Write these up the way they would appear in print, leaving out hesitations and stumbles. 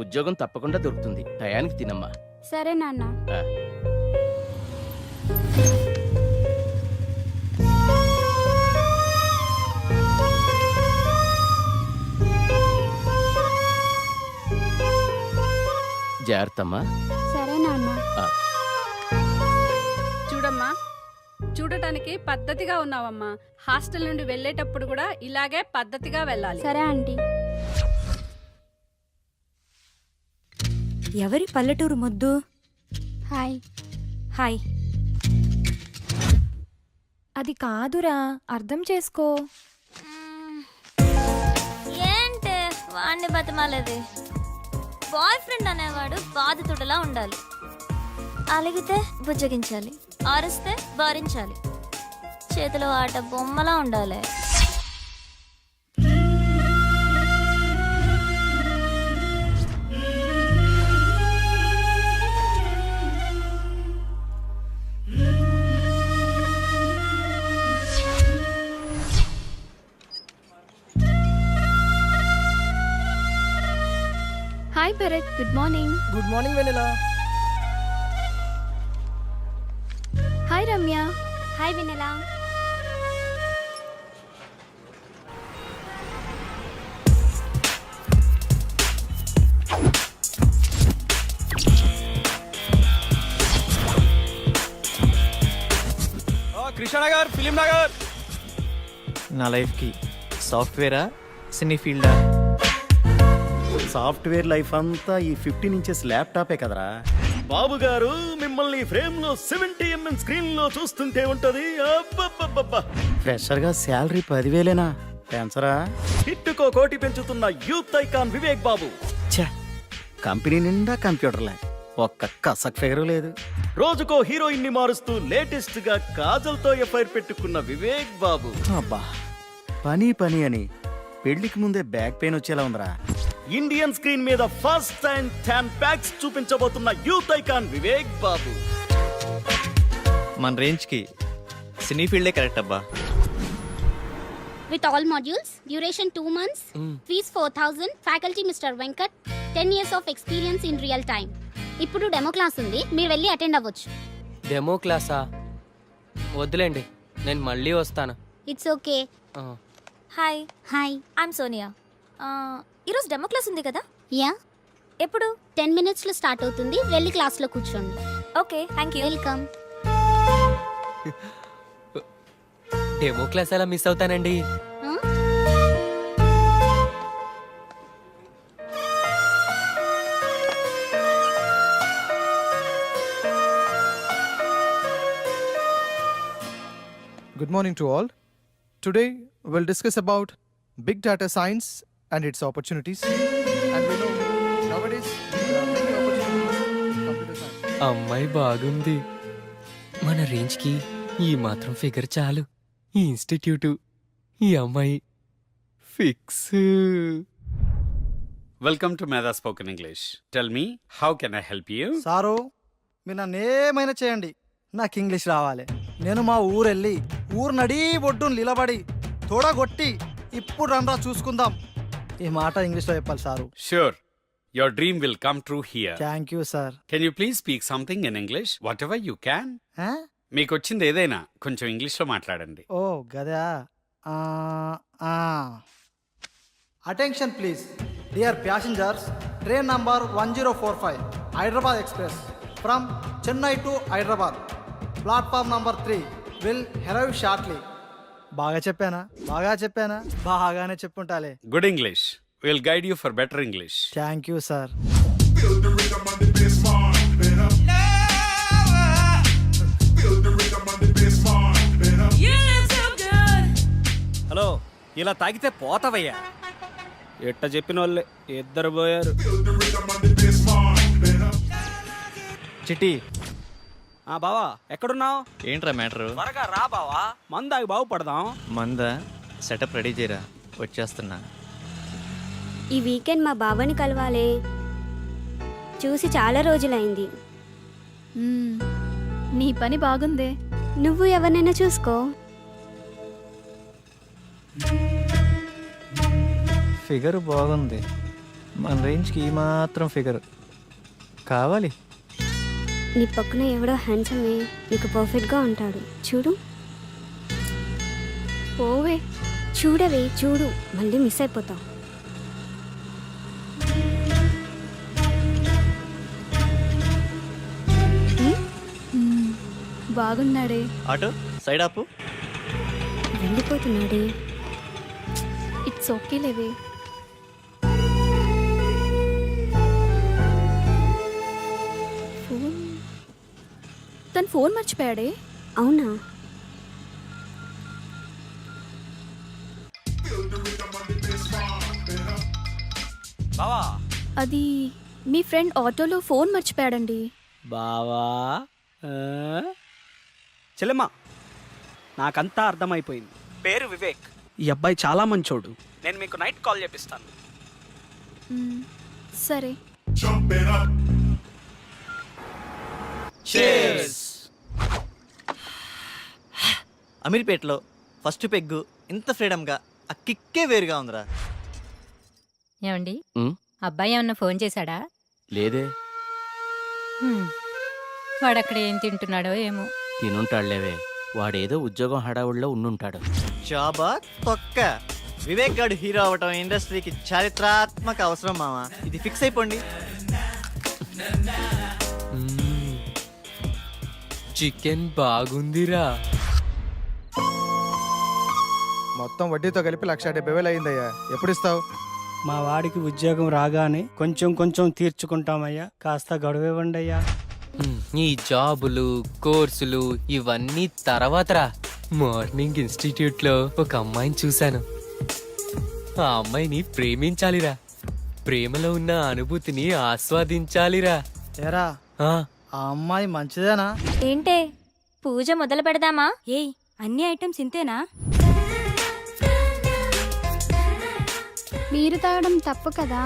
ఉద్యోగం తప్పకుండా దొరుకుతుంది. టయానికి తినమ్మా. సరే నాన్న. ఆ. జాగ్రత్తమ్మా. సరే నాన్న. ఆ. చూడమ్మా, చూడటానికి పద్ధతిగా ఉన్నావమ్మా. హాస్టల్ నుండి వెళ్ళేటప్పుడు కూడా ఇలాగే పద్ధతిగా వెళ్ళాలి. సరే ఆంటీ. ఎవరి పల్లెటూరు మొద్దు? హాయ్. హాయ్. అది కాదురా, అర్థం చేసుకో. ఏంటే వాడిని బతిమాలేది? బాయ్ ఫ్రెండ్ అనేవాడు బాధితుడిలా ఉండాలి. అలిగితే బుజ్జగించాలి, ఆరిస్తే భరించాలి, చేతిలో ఆట బొమ్మలా ఉండాలి. Hi Bharat, good morning. Good morning Vennela. Hi Ramya. Hi Vennela. Krishnanagar, Film Nagar. నా లైఫ్కి సాఫ్ట్వేరా సినీ ఫీల్డా? సాఫ్ట్వేర్ లైఫ్ అంతా ఈ 15 ఇంచెస్ ల్యాప్టాపే కదరా బాబు గారు. మిమ్మల్ని ఫ్రేమ్ లో 70mm స్క్రీన్ లో చూస్తుంటే ఉంటది. ఫ్రెషర్ గా శాలరీ 10,000 పెంచరా? హిట్టుకో కోటి పెంచుతున్న యూత్ ఐకాన్ వివేక్ బాబు. ఛే, కంపెనీ నిండా కంప్యూటర్లే, ఒక్క కసక్ ఫిగరు లేదు. రోజుకో హీరోయిన్ ని మారుస్తూ లేటెస్ట్ గా కాజల్ తో ఎఫ్ఐఆర్ పెట్టుకున్న వివేక్ బాబు. అబ్బా, పని పని అని పెళ్లికి ముందే బ్యాక్ పెయిన్ వచ్చేలా ఉందిరా. ఇండియన్ స్క్రీన్ మీద ఫస్ట్ టైం 10 ప్యాక్స్ చూపించబోతున్న యూత్ ఐకాన్ వివేక్ బాబు. మన రేంజ్కి సినీ ఫీల్డే కరెక్ట్ అబ్బా. With all modules, duration 2 months, fees 4,000, faculty Mr. Venkat, 10 years of experience in real time. ఇప్పుడు డెమో క్లాస్ ఉంది, మీరు వెళ్ళి అటెండ్ అవ్వచ్చు. డెమో క్లాసా? వద్దులేండి, నేను మళ్ళీ వస్తాను. It's okay. Hi. Hi. I'm Sonia. ఈరోజు డెమో క్లాస్ ఉంది కదా? యా. ఎప్పుడు? 10 minutes లో స్టార్ట్ అవుతుంది, వెళ్ళి క్లాస్లో కూర్చోండి. Okay, thank you. Welcome. Demo class ఎలా మిస్ అవుతానండి? Good morning to all. Today we'll discuss about big data science and its opportunities. And we know nowadays there are many opportunities in computer science. అమ్మాయి బాగుంది. మన రేంజ్కి ఈ మాత్రం figure చాలు. ఈ ఇన్స్టిట్యూటు, ఈ అమ్మాయి ఫిక్స్. వెల్కమ్ టు మేధా spoken English. Tell me, how can I help you? Sir, మీరు నన్ను ఏమైనా చేయండి, నాకు ఇంగ్లీష్ రావాలి. నేను మా ఊరెళ్ళి ఊరు నడి ఒడ్డును నిలబడి తోడగొట్టి ఇప్పుడు రండ్రా చూసుకుందాం ఈ మాట ఇంగ్లీష్లో చెప్పాలి sir. Sure. Your dream will come true here. Thank you sir. Can you please speak something in English? Whatever you can. మీకు వచ్చింది ఏదైనా కొంచెం ఇంగ్లీష్లో మాట్లాడండి. ఓ గదా. Attention please dear passengers, train number 1045 Hyderabad express from Chennai to Hyderabad, platform number 3 will arrive shortly. బాగా చెప్పానా? బాగానే చెప్పుంటాలే. Good English. We'll guide you for better English. Thank you sir. Hello, ఇలా తాగితే పోతావయ్యా. ఎట్ట చెప్పిన వాళ్ళే ఇద్దరు పోయారు. చిట్టి, బావా ఎక్కడున్నావు? ఏంట్రా మ్యాటరు? త్వరగా రా బావా, మందాగి బాగుపడదాం. మంద సెటప్ రెడీ చేయరా, వచ్చేస్తున్నా. ఈ వీకెండ్ మా బావని కలవాలే, చూసి చాలా రోజులైంది. నీ పని బాగుందే. నువ్వు ఎవరినైనా చూసుకో. ఫిగర్ బాగుంది, మన రేంజ్కి ఈ మాత్రం ఫిగర్ కావాలి. నీ పక్కన ఎవడో హ్యాండ్సమే నీకు పర్ఫెక్ట్గా ఉంటాడు చూడు. పోవే. చూడవే చూడు, మళ్ళీ మిస్ అయిపోతావు. బాగున్నాడే. ఆటో సైడ్ ఆపు. వెళ్ళిపోతున్నాడే. ఇట్స్ ఓకే లేవే. ఫోన్ తను ఫోన్ మర్చిపోయాడే. అవునా? అది మీ ఫ్రెండ్ ఆటోలో ఫోన్ మర్చిపోయాడండి. బావా చెల్లెమ్మా, నాకంతా అర్థమైపోయింది. పేరు వివేక్. ఈ అబ్బాయి చాలా మంచోడు. నేను మీకు నైట్ కాల్ చేపిస్తాను. సరే. అమీర్పేటలో ఫస్ట్ పెగ్గు ఇంత ఫ్రీడమ్గా ఆ కిక్కే వేరుగా ఉందిరా. ఏమండి ఉమ్, అబ్బాయి ఏమన్నా ఫోన్ చేశాడా? లేదే. వాడక్కడ ఏం తింటున్నాడో ఏమో. తినుంటాడులేవే, వాడేదో ఉద్యోగం హడావుడిలో ఉండుంటాడు. జాబా తొక్క. వివేక్ గాడు హీరో అవటం ఇండస్ట్రీకి చారిత్రాత్మక అవసరం మామ. ఇది ఫిక్స్ అయిపోండి. చికెన్ బాగుందిరా. మొత్తం వడ్డీతో కలిపి 1,70,000 అయిందయ్యా. ఎప్పుడు ఇస్తావు? మా వాడికి ఉద్యోగం రాగానే కొంచెం కొంచెం తీర్చుకుంటామయ్యా. కాస్త గడువివ్వండి అయ్యా. ఈ జాబులు కోర్సులు ఇవన్నీ తర్వాతరా. మార్నింగ్ ఇన్స్టిట్యూట్ లో ఒక అమ్మాయిని చూశాను. ఆ అమ్మాయిని ప్రేమించాలిరా. ప్రేమలో ఉన్న అనుభూతిని ఆస్వాదించాలిరా. ఏరా, ఆ, ఆ అమ్మాయి మంచిదేనా? ఏంటే పూజ మొదలు పెడదామా? ఏయ్, అన్ని ఐటమ్స్ ఇంతేనా? మీరు తాగడం తప్పు కదా.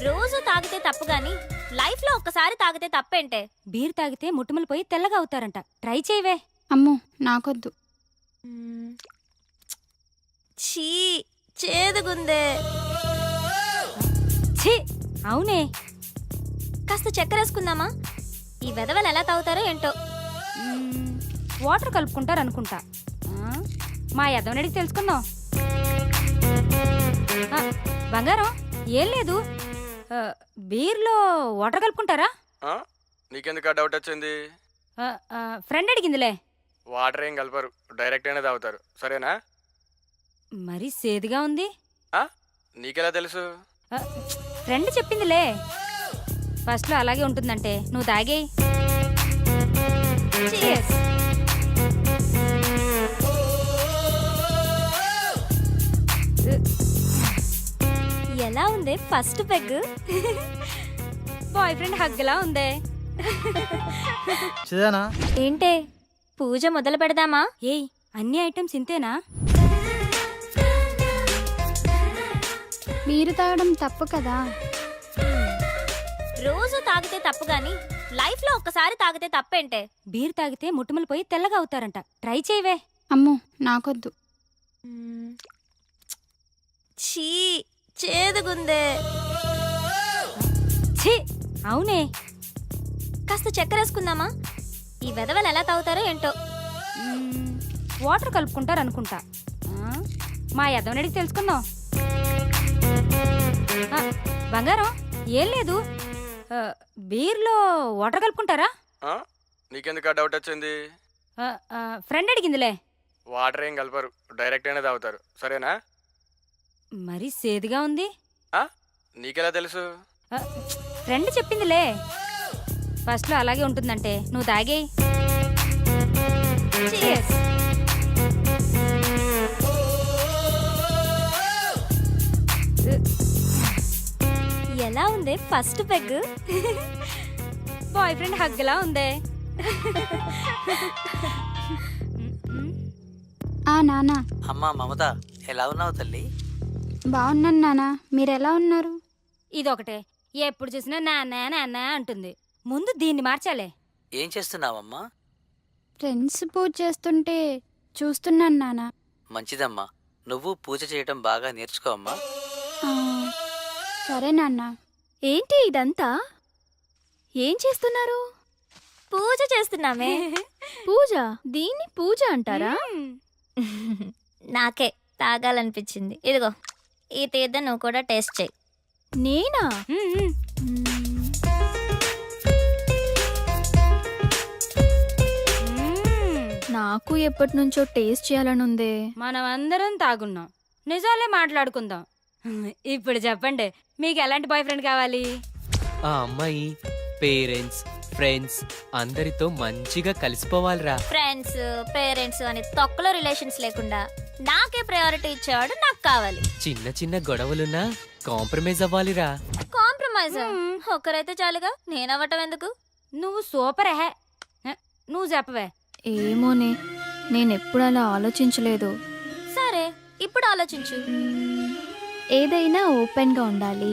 రోజు తాగితే తప్పు గాని లైఫ్ లో ఒక్కసారి తాగితే తప్పేంటే? బీర్ తాగితే ముట్టుమలు పోయి తెల్లగా అవుతారంట. ట్రై చేయవే. అమ్మో నాకొద్దు. ఛీ, చేదుగుందే. ఛీ, అవునే. కాస్త చక్కెర వేసుకుందామా? ఈ వెధవలు ఎలా తాగుతారో ఏంటో. వాటర్ కలుపుకుంటారు అనుకుంటా. మా యదవనడికి తెలుసుకుందాం. బంగారం, ఏం లేదు. బీర్లో వాటర్ కలుపుకుంటారా? నీకెందుకు డౌట్ వచ్చింది? ఫ్రెండ్ అడిగిందిలే. వాటర్ ఏం కలపరు, డైరెక్ట్ అయినా తాగుతారు. సరేనా? మరి సేదుగా ఉంది. నీకెలా తెలుసు? ఫ్రెండ్ చెప్పిందిలే. ఫస్ట్ లో అలాగే ఉంటుందంటే నువ్వు తాగేయ్. Cheers. ఎలా ఉంది ఫస్ట్ పెగ్? బాయ్ ఫ్రెండ్ హగ్లా ఉందే. మంచిదేనా? ఏంటే పూజ మొదలు పెడదామా? ఏయ్, అన్ని ఐటమ్స్ ఇంతేనా? మీరు తాగడం తప్పు కదా. రోజు తాగితే తప్పు గాని లైఫ్ లో ఒక్కసారి తాగితే తప్పేంటే? బీర్ తాగితే ముట్టుమలు పోయి తెల్లగా అవుతారంట. ట్రై చేయవే. అమ్మో నాకొద్దు. ఛీ, చేదుగుందే. ఛీ, అవునే. కాస్త చక్కెర వేసుకుందామా? ఈ వెధవలు ఎలా తాగుతారో ఏంటో. వాటర్ కలుపుకుంటారు అనుకుంటా. మా యదవనడికి తెలుసుకుందాం. బంగారం, ఏం లేదు. బీర్లో వాటర్ కలుపుకుంటారా? నీకెందుకు డౌట్ వచ్చింది? ఫ్రెండ్ అడిగిందిలే. వాటర్ ఏం కలపరు, డైరెక్ట్ అయినా తాగుతారు. సరేనా? మరి సేదుగా ఉంది. నీకెలా తెలుసు? ఫ్రెండ్ చెప్పిందిలే. ఫస్ట్ లో అలాగే ఉంటుందంటే నువ్వు తాగేయ్. Cheers. ఎలా ఉంది ఫస్ట్ పెగ్? బాయ్ ఫ్రెండ్ హగ్లా ఉందే. నానా. అమ్మా మమత, ఎలా ఉన్నావు తల్లి? బాగున్నాను నానా, మీరు ఎలా ఉన్నారు? ఇదొకటే, ఎప్పుడు చూసినా నాన్న నాన్న అంటుంది. ముందు దీన్ని మార్చాలే. ఏం చేస్తున్నావమ్మా? ఫ్రెండ్స్ పూజ చేస్తుంటే చూస్తున్నాను నానా. మంచిదమ్మా, నువ్వు పూజ చేయటం బాగా నేర్చుకో అమ్మా. సరే నాన్న. ఏంటి ఇదంతా? ఏం చేస్తున్నారు? పూజ చేస్తున్నామే. పూజ? దీన్ని పూజ అంటారా? నాకే తాగాలనిపించింది. ఇదిగో ఈ తీర్థం నువ్వు కూడా టేస్ట్ చేయి. నేనా? నాకు ఎప్పటి నుంచో టేస్ట్ చేయాలని ఉందే. మనం అందరం తాగున్నాం, నిజాలే మాట్లాడుకుందాం. ఇప్పుడు చెప్పండి, మీకు ఎలాంటి బాయ్ ఫ్రెండ్ కావాలి? ఆ అమ్మాయి పేరెంట్స్ ఫ్రెండ్స్ అందరితో మంచిగా కలిసిపోవాలిరా. ఫ్రెండ్స్ పేరెంట్స్ అని తొక్కలో రిలేషన్స్ లేకుండా నాకే ప్రయారిటీ ఇచ్చేవాడు నాకు కావాలి. చిన్న చిన్న గొడవలున్నా కాంప్రమైజ్ అవ్వాలిరా. కాంప్రమైజ్ ఒక్కరైతే చాలుగా, నేనవ్వటం ఎందుకు? నువ్వు సూపర్ హే. నువ్వు చెప్పవే. ఏమోనే, నేనెప్పుడు అలా ఆలోచించలేదు. సరే ఇప్పుడు ఆలోచించు. ఏదైనా ఓపెన్గా ఉండాలి.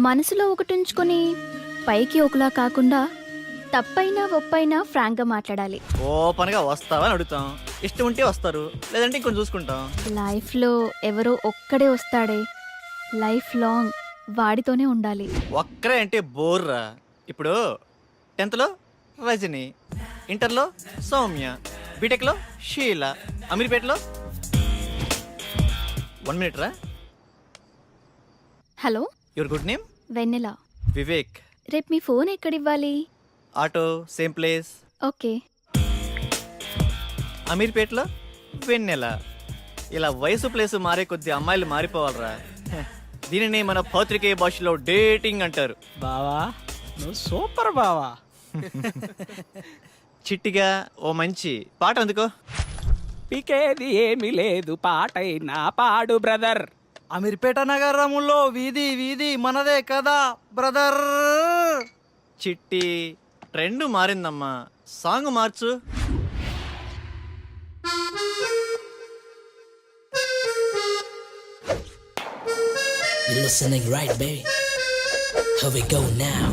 మనసులో ఒకటి ఉంచుకొని పైకి ఒకలా కాకుండా తప్పైనా ఒప్పైనా ఫ్రాంక్గా మాట్లాడాలి. ఓపెన్గా వస్తావని అడుగుతాం, ఇష్టం ఉంటే వస్తారు, లేదంటే ఇంకొంచెం చూసుకుంటాం. లైఫ్లో ఎవరో ఒక్కడే వస్తాడే, లైఫ్ లాంగ్ వాడితోనే ఉండాలి. ఒక్కరే అంటే బోర్రా. ఇప్పుడు 10th లో రజని, ఇంటర్లో సౌమ్య, బీటెక్లో షీల, అమీర్పేటలో 1 minute రా. Hello, your good name? Vennela. Vivek. రేపు మీ ఫోన్ ఎక్కడివ్వాలి? Auto same place. ఓకే. అమీర్పేటలో వెన్నెల. ఇలా వయసు ప్లేస్ మారే కొద్ది అమ్మాయిలు మారిపోవాలరా. దీనిని మన పత్రికే భాషలో డేటింగ్ అంటారు. బావా నువ్వు సూపర్ బావా. చిట్టిగా ఓ మంచి పాట అందుకో. పీకేది ఏమీ లేదు, పాటైనా పాడు బ్రదర్. అమీర్పేట నగరములో వీధి వీధి మనదే కదా బ్రదర్. చిట్టి ట్రెండ్ మారిందమ్మా, సాంగ్ మార్చు. You're listening right, baby. Here we go now.